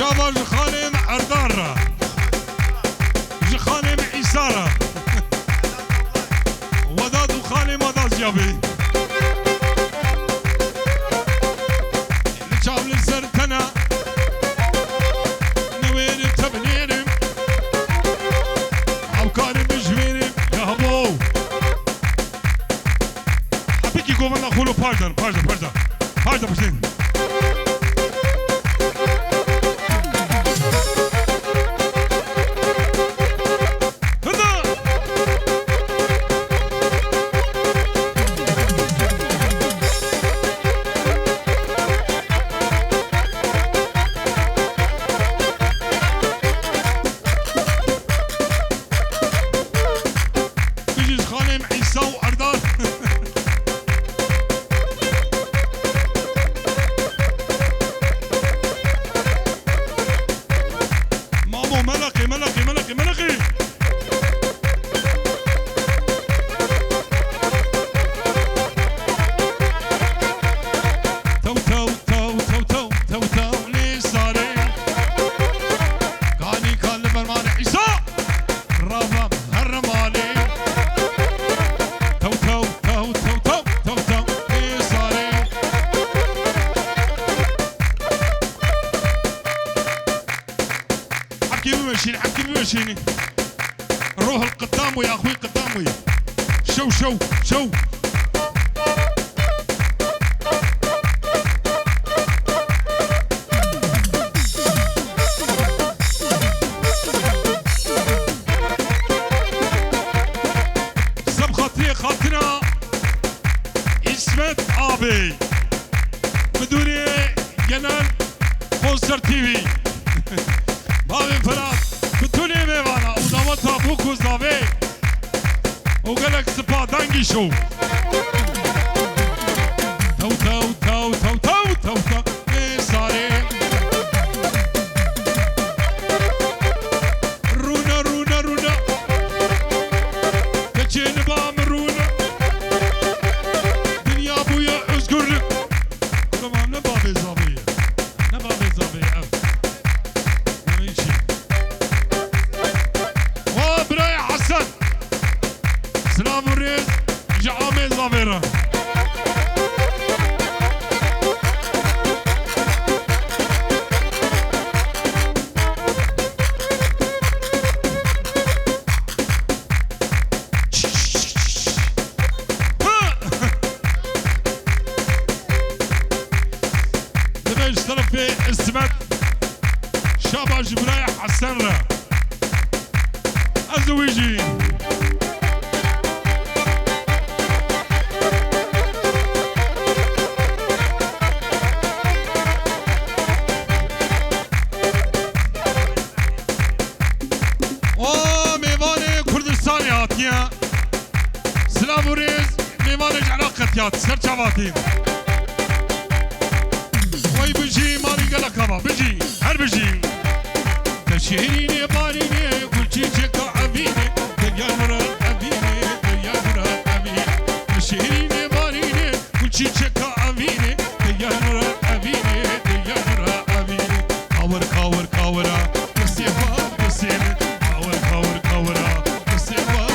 شابا جخانم اردان را جخانم عیسا را وداد و خانم وداد جابی لچام لسر تنا نويرم تبنيرم عوكارم بجويرم يا هبو حبيكي قومنا خلو باردن بشين حكي بمشيني روح القدام ويا اخوي قدام ويا شو سب خاطرنا اسمت ابي بدوني جنان خسر تي في بابي فرات بتوني ميوانا ودامتا بوكو زاوي وقالك سبا دانجي شو تو ميساري رونا كتشين بام رونا دنيا بويا ازقر تمام نبابي زاوي سلام الريز جعامي زافيرا دمج طرفي السمت شابا جبرايح حسن را الزويجي سلام وريز ميمانج علاقتيات سرچاواتين وي بجي ماني قلق هوا بجي هر بجي تشهيريني باريني كل شي جكا عبيني ديال مراد عبيني تشهيريني باريني كل شي جكا عبيني ديال مراد عبيني كاورا بسيفا كاورا بسيفا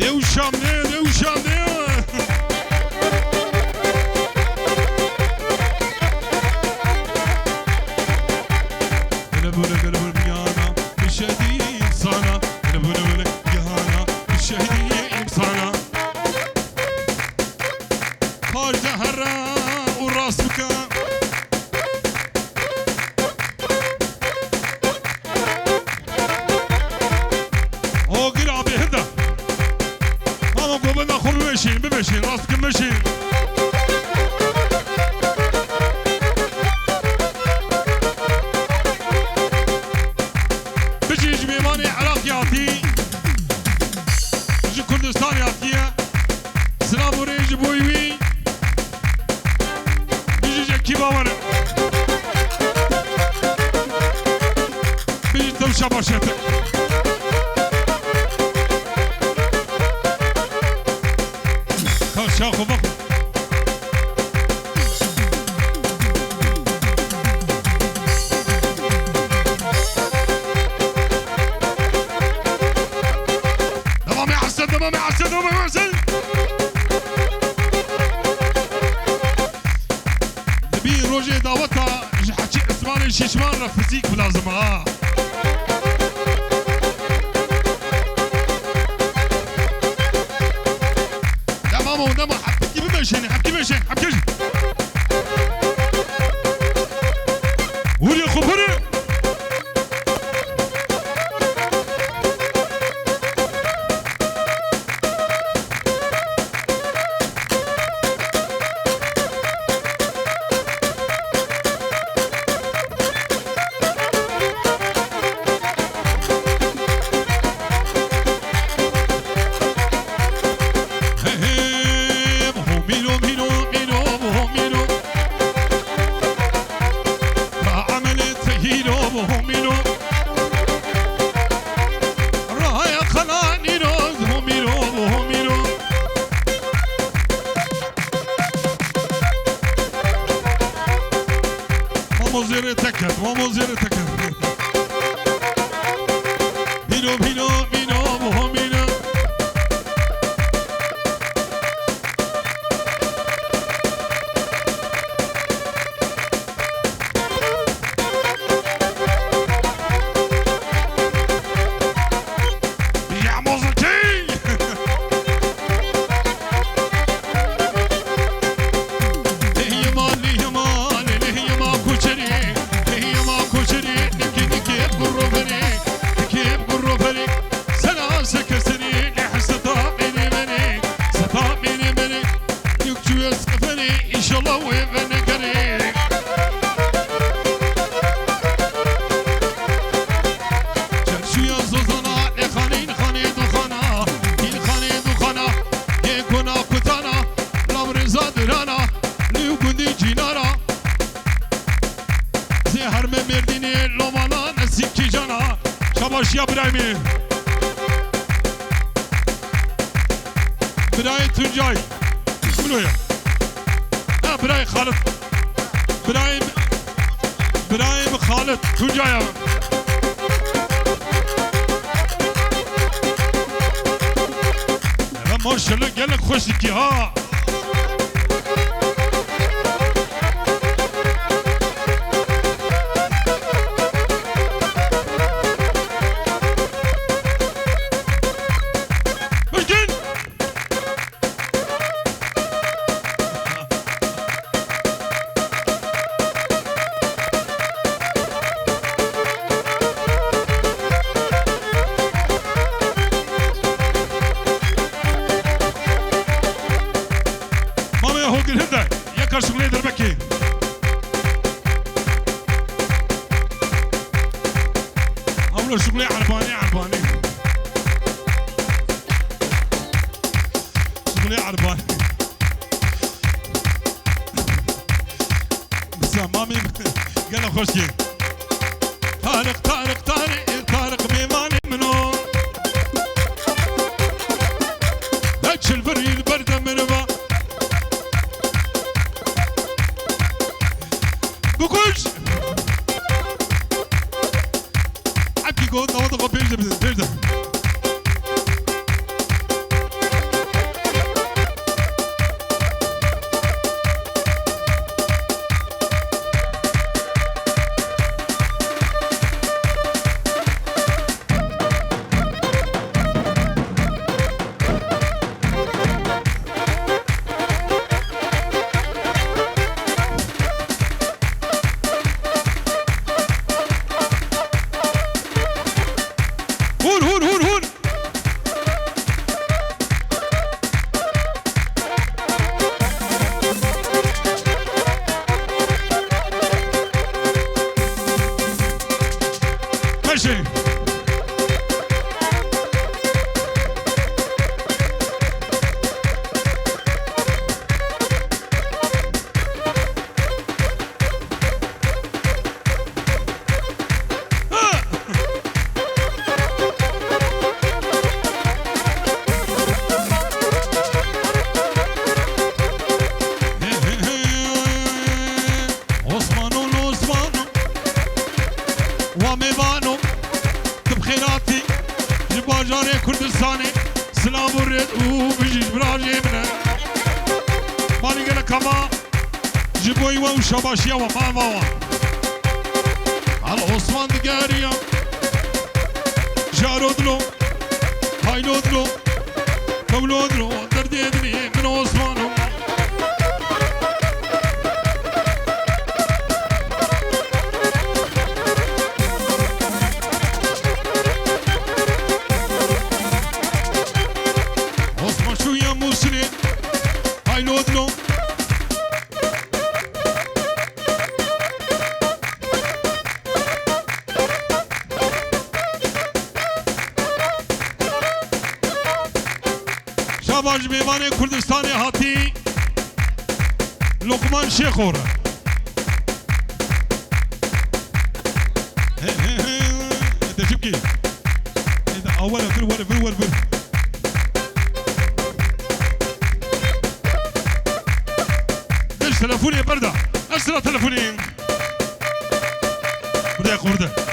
Devşam ne? Böyle bir yana bir şey diyeyim sana. Böyle yana bir şey diyeyim sana. Harca harra urasbuka. O gir abi heda. Ama gobandan خوب بمشین راست که بمشین بجیج میمانی عراقیاتی بجی کردستانیاتیه سلام و ریج بویوی بجی جکی باوره بجی تمشا باشته شاخو بخو ششمان فيزيك بلازم ها لا ماما ونما حبكي بمشيني حبكي بمشيني حبكي ولي خبري يا برايمي براي تنجاي منو يا براي خالد برايم خالد تنجاي ما شاء الله قال لك خوش لك ها شغلي عرباني شغلي عرباني بس مامي قال خوشي طارق بيماني منو هكش البري البردة منو بقولش قول نوضغ بيرده هون ماشي وميبانو تبخيراتي جباجاري كردستاني سلام ورد وبيجي براجي منه مالي قلك كما جبوي وشباشيا وما على عثمان دقاريا جارودلو هايلودلو قولودلو درديدني من عثمانو عثمان شو يا مسلم هايلودلو شاباش میوان کردستان هاتی لقمان شیخور انت شبكي انت اولا في الور ليش تلفوني برده اسرع تلفوني برده يا برده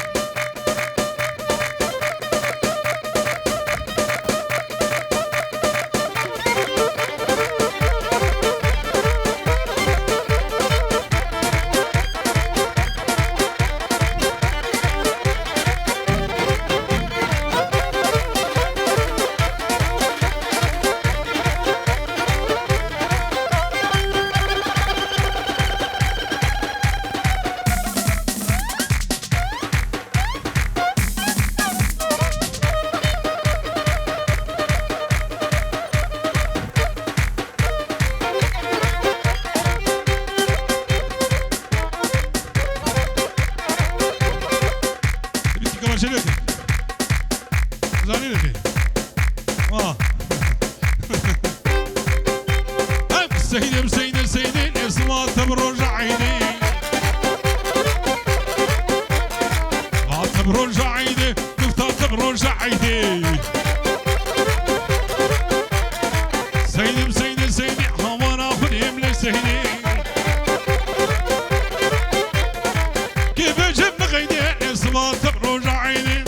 سيدي اسمه تبرج عيني تبرج عيني تفتح تبرج عيني سيدي هوانا خدهم لسيدي كيف جبنا غيدي اسمه تبرج عيني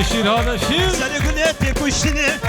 هذا شير هذا شير سر گلت کشتنه